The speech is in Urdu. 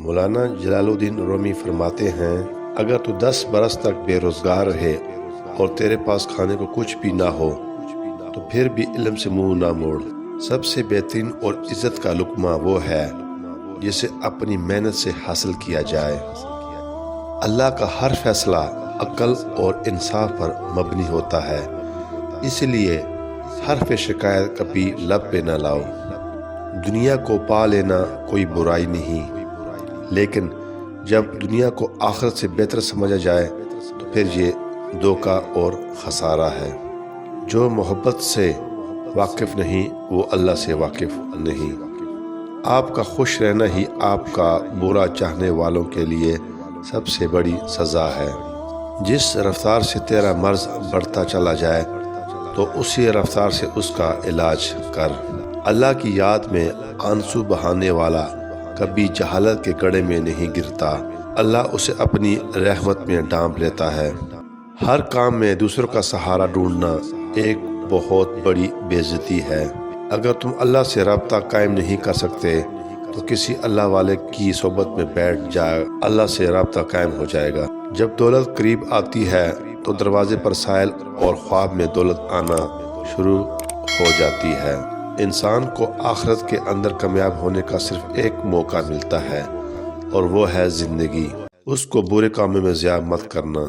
مولانا جلال الدین رومی فرماتے ہیں، اگر تو 10 برس تک بے روزگار رہے اور تیرے پاس کھانے کو کچھ بھی نہ ہو تو پھر بھی علم سے منہ نہ موڑ۔ سب سے بہترین اور عزت کا لقمہ وہ ہے جسے اپنی محنت سے حاصل کیا جائے۔ اللہ کا ہر فیصلہ عقل اور انصاف پر مبنی ہوتا ہے، اس لیے حرف شکایت کبھی لب پہ نہ لاؤ۔ دنیا کو پا لینا کوئی برائی نہیں، لیکن جب دنیا کو آخرت سے بہتر سمجھا جائے تو پھر یہ دھوکہ اور خسارہ ہے۔ جو محبت سے واقف نہیں وہ اللہ سے واقف نہیں۔ آپ کا خوش رہنا ہی آپ کا برا چاہنے والوں کے لیے سب سے بڑی سزا ہے۔ جس رفتار سے تیرا مرض بڑھتا چلا جائے تو اسی رفتار سے اس کا علاج کر۔ اللہ کی یاد میں آنسو بہانے والا کبھی جہالت کے گڑھے میں نہیں گرتا، اللہ اسے اپنی رحمت میں ڈانپ لیتا ہے۔ ہر کام میں دوسروں کا سہارا ڈھونڈنا ایک بہت بڑی بے عزتی ہے۔ اگر تم اللہ سے رابطہ قائم نہیں کر سکتے تو کسی اللہ والے کی صحبت میں بیٹھ جائے، اللہ سے رابطہ قائم ہو جائے گا۔ جب دولت قریب آتی ہے تو دروازے پر سائل اور خواب میں دولت آنا شروع ہو جاتی ہے۔ انسان کو آخرت کے اندر کامیاب ہونے کا صرف ایک موقع ملتا ہے اور وہ ہے زندگی۔ اس کو برے کاموں میں ضیاع مت کرنا۔